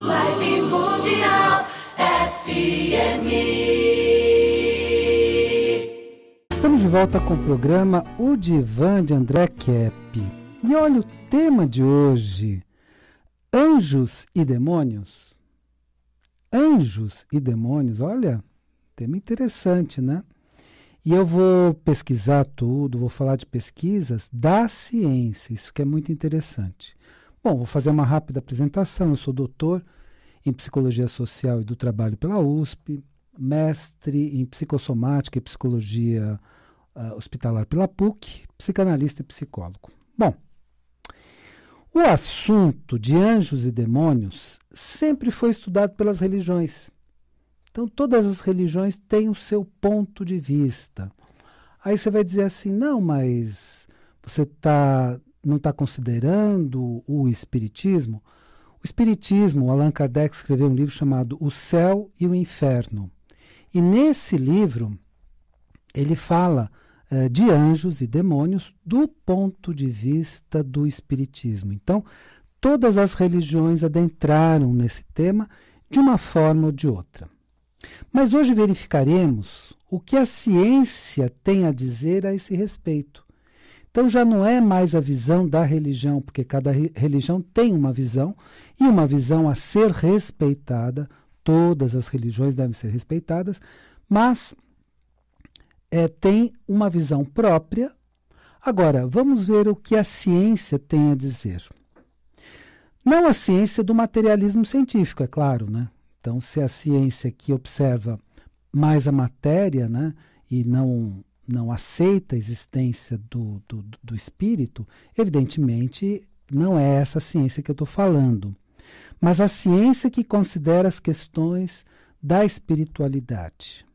Vibe Mundial FM. Estamos de volta com o programa O Divã de André Kepp. E olha o tema de hoje: Anjos e Demônios. Anjos e Demônios, olha, tema interessante, né? E eu vou pesquisar tudo, vou falar de pesquisas da ciência, isso que é muito interessante. Bom, vou fazer uma rápida apresentação. Eu sou doutor em Psicologia Social e do Trabalho pela USP, mestre em Psicossomática e Psicologia Hospitalar pela PUC, psicanalista e psicólogo. Bom, o assunto de anjos e demônios sempre foi estudado pelas religiões. Então, todas as religiões têm o seu ponto de vista. Aí você vai dizer assim, não, mas você não está considerando o Espiritismo? O Espiritismo, Allan Kardec escreveu um livro chamado O Céu e o Inferno. E nesse livro, ele fala de anjos e demônios do ponto de vista do Espiritismo. Então, todas as religiões adentraram nesse tema de uma forma ou de outra. Mas hoje verificaremos o que a ciência tem a dizer a esse respeito. Então já não é mais a visão da religião, porque cada religião tem uma visão e uma visão a ser respeitada. Todas as religiões devem ser respeitadas, mas tem uma visão própria. Agora, vamos ver o que a ciência tem a dizer. Não a ciência do materialismo científico, é claro, né? Então, se a ciência que observa mais a matéria, né, e não aceita a existência do espírito, evidentemente não é essa ciência que eu estou falando. Mas a ciência que considera as questões da espiritualidade.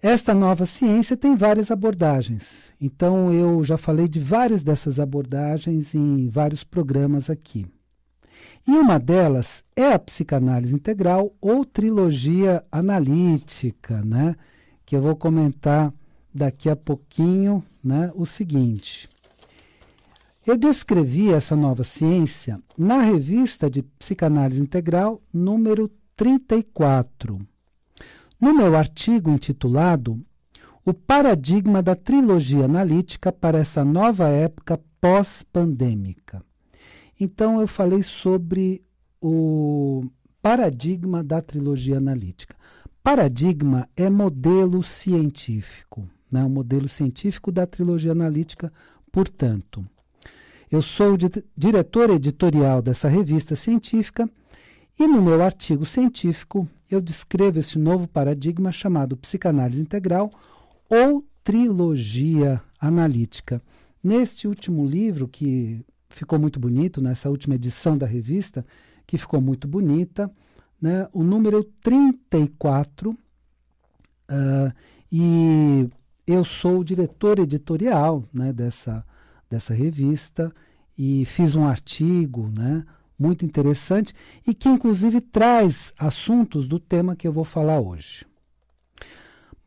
Esta nova ciência tem várias abordagens. Então, eu já falei de várias dessas abordagens em vários programas aqui. E uma delas é a psicanálise integral ou trilogia analítica, né? Que eu vou comentar daqui a pouquinho, né, o seguinte. Eu descrevi essa nova ciência na revista de Psicanálise Integral, número 34. No meu artigo intitulado O Paradigma da Trilogia Analítica para essa nova época pós-pandêmica. Então, eu falei sobre o paradigma da trilogia analítica. Paradigma é modelo científico, né? O modelo científico da trilogia analítica, portanto. Eu sou o diretor editorial dessa revista científica e no meu artigo científico eu descrevo esse novo paradigma chamado psicanálise integral ou trilogia analítica. Neste último livro, que ficou muito bonito, nessa última edição da revista, que ficou muito bonita, né, o número 34, e eu sou o diretor editorial, né, dessa revista, e fiz um artigo, né, muito interessante, e que inclusive traz assuntos do tema que eu vou falar hoje.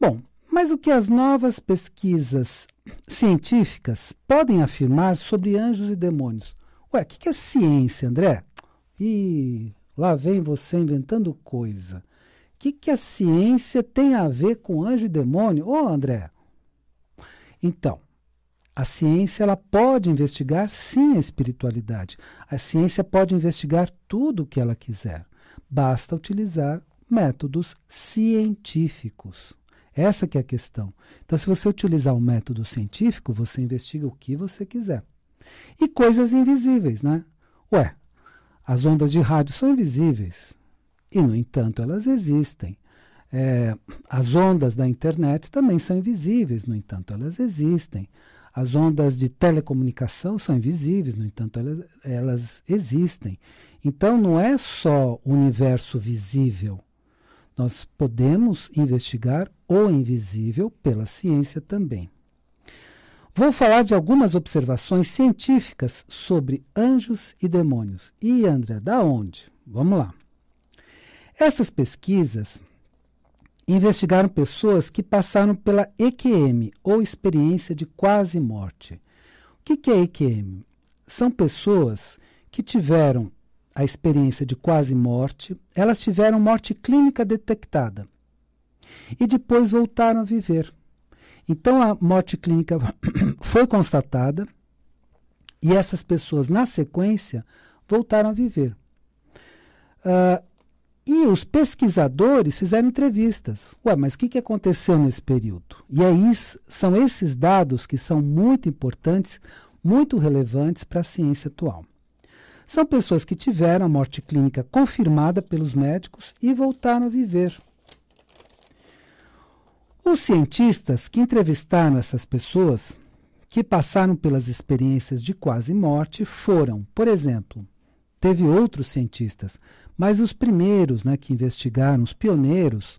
Bom, mas o que as novas pesquisas científicas podem afirmar sobre anjos e demônios? Ué, o que é ciência, André? Ih, lá vem você inventando coisa. O que a ciência tem a ver com anjo e demônio? Ô, André! Então, a ciência ela pode investigar, sim, a espiritualidade. A ciência pode investigar tudo o que ela quiser. Basta utilizar métodos científicos. Essa que é a questão. Então, se você utilizar um método científico, você investiga o que você quiser. E coisas invisíveis, né? Ué, as ondas de rádio são invisíveis. E, no entanto, elas existem. As ondas da internet também são invisíveis, no entanto, elas existem. As ondas de telecomunicação são invisíveis, no entanto, elas existem. Então, não é só o universo visível. Nós podemos investigar o invisível pela ciência também. Vou falar de algumas observações científicas sobre anjos e demônios. E, André, da onde? Vamos lá. Essas pesquisas investigaram pessoas que passaram pela EQM, ou experiência de quase morte. O que é EQM? São pessoas que tiveram a experiência de quase morte, elas tiveram morte clínica detectada e depois voltaram a viver. Então a morte clínica foi constatada e essas pessoas, na sequência, voltaram a viver. E os pesquisadores fizeram entrevistas. Mas o que aconteceu nesse período? E são esses dados que são muito importantes, muito relevantes para a ciência atual. São pessoas que tiveram a morte clínica confirmada pelos médicos e voltaram a viver. Os cientistas que entrevistaram essas pessoas, que passaram pelas experiências de quase morte, foram, por exemplo, teve outros cientistas, mas os primeiros, que investigaram, os pioneiros,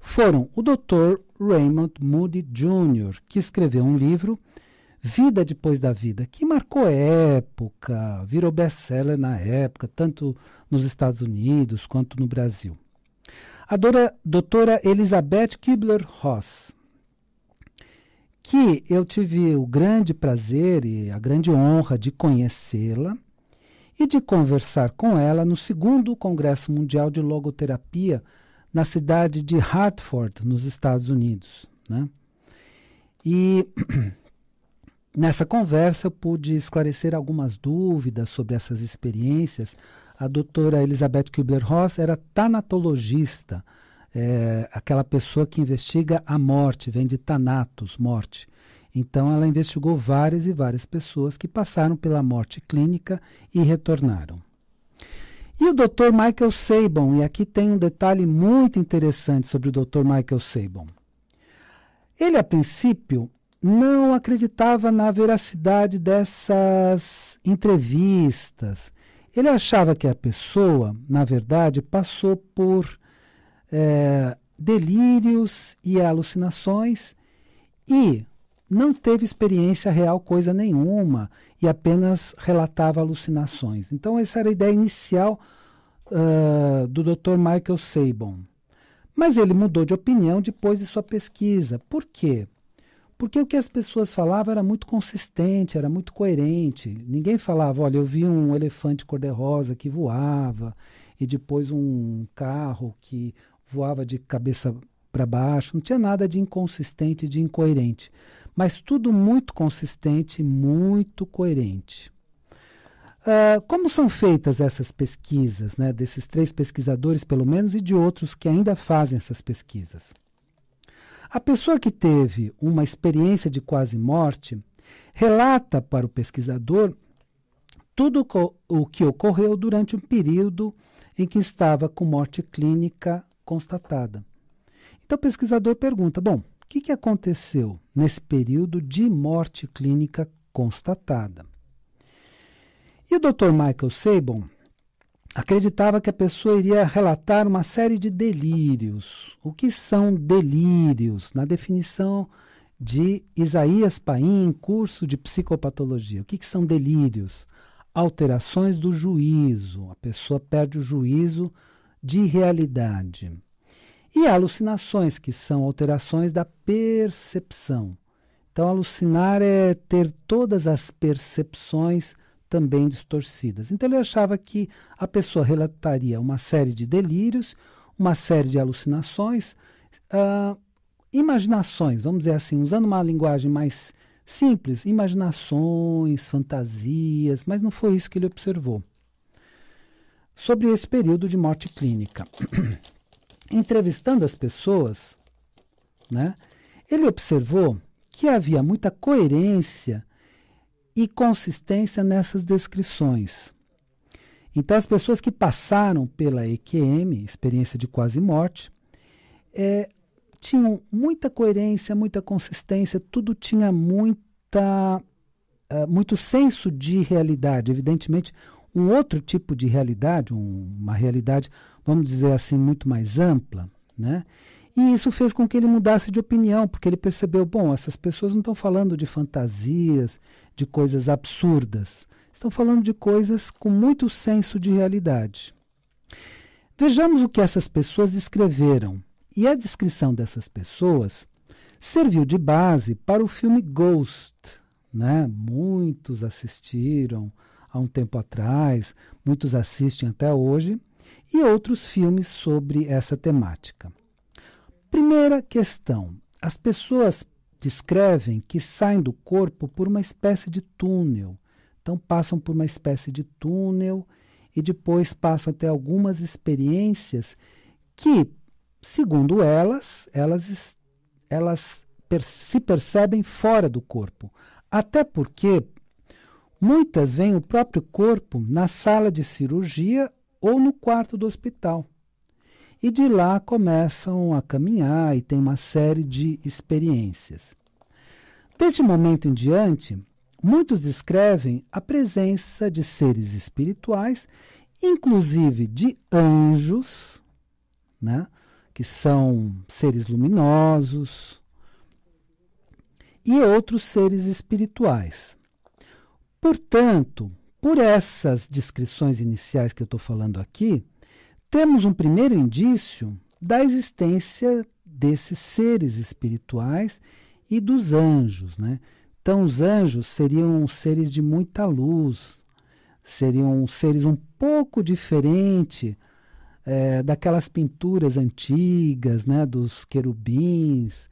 foram o Dr. Raymond Moody Jr., que escreveu um livro, Vida Depois da Vida, que marcou época, virou best-seller na época, tanto nos Estados Unidos quanto no Brasil. A doutora Elizabeth Kubler-Ross, que eu tive o grande prazer e a grande honra de conhecê-la e de conversar com ela no 2º Congresso Mundial de Logoterapia na cidade de Hartford, nos Estados Unidos. E nessa conversa eu pude esclarecer algumas dúvidas sobre essas experiências. A doutora Elizabeth Kubler-Ross era tanatologista, aquela pessoa que investiga a morte, vem de thanatos, morte. Então ela investigou várias e várias pessoas que passaram pela morte clínica e retornaram. E o Dr. Michael Sabon, e aqui tem um detalhe muito interessante sobre o Dr. Michael Sabon. Ele, a princípio, não acreditava na veracidade dessas entrevistas. Ele achava que a pessoa, na verdade, passou por delírios e alucinações e não teve experiência real coisa nenhuma e apenas relatava alucinações. Então essa era a ideia inicial do Dr. Michael Sabon. Mas ele mudou de opinião depois de sua pesquisa. Por quê? Porque o que as pessoas falavam era muito consistente, era muito coerente. Ninguém falava, olha, eu vi um elefante cor-de-rosa que voava e depois um carro que voava de cabeça para baixo. Não tinha nada de inconsistente, de incoerente. Mas tudo muito consistente, muito coerente. Como são feitas essas pesquisas, desses 3 pesquisadores, pelo menos, e de outros que ainda fazem essas pesquisas? A pessoa que teve uma experiência de quase morte relata para o pesquisador tudo o que ocorreu durante um período em que estava com morte clínica constatada. Então o pesquisador pergunta, o que aconteceu nesse período de morte clínica constatada? E o Dr. Michael Sabon acreditava que a pessoa iria relatar uma série de delírios. O que são delírios? Na definição de Isaías Paim, curso de psicopatologia. O que são delírios? Alterações do juízo. A pessoa perde o juízo de realidade. E alucinações, que são alterações da percepção. Então, alucinar é ter todas as percepções também distorcidas. Então ele achava que a pessoa relataria uma série de delírios, uma série de alucinações, imaginações, vamos dizer assim, usando uma linguagem mais simples, imaginações, fantasias, mas não foi isso que ele observou. Sobre esse período de morte clínica, entrevistando as pessoas, ele observou que havia muita coerência e consistência nessas descrições. Então, as pessoas que passaram pela EQM, experiência de quase morte, tinham muita coerência, muita consistência, tudo tinha muito senso de realidade. Evidentemente, um outro tipo de realidade, uma realidade, vamos dizer assim, muito mais ampla, E isso fez com que ele mudasse de opinião, porque ele percebeu, essas pessoas não estão falando de fantasias, de coisas absurdas. Estão falando de coisas com muito senso de realidade. Vejamos o que essas pessoas escreveram. E a descrição dessas pessoas serviu de base para o filme Ghost. Muitos assistiram, há um tempo atrás, muitos assistem até hoje, e outros filmes sobre essa temática. Primeira questão: as pessoas descrevem que saem do corpo por uma espécie de túnel. Então passam por uma espécie de túnel e depois passam a ter algumas experiências que, segundo elas se percebem fora do corpo. Até porque muitas veem o próprio corpo na sala de cirurgia ou no quarto do hospital. E de lá começam a caminhar e tem uma série de experiências. Deste momento em diante, muitos descrevem a presença de seres espirituais, inclusive de anjos, né, que são seres luminosos, e outros seres espirituais. Portanto, por essas descrições iniciais que eu estou falando aqui, temos um primeiro indício da existência desses seres espirituais e dos anjos, né? Então, os anjos seriam seres de muita luz, seriam seres um pouco diferentes daquelas pinturas antigas, né? Dos querubins,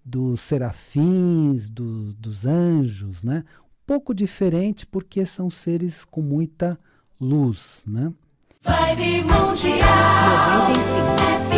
dos serafins, dos anjos, né? Um pouco diferente porque são seres com muita luz, né? Vibe Mundial 95.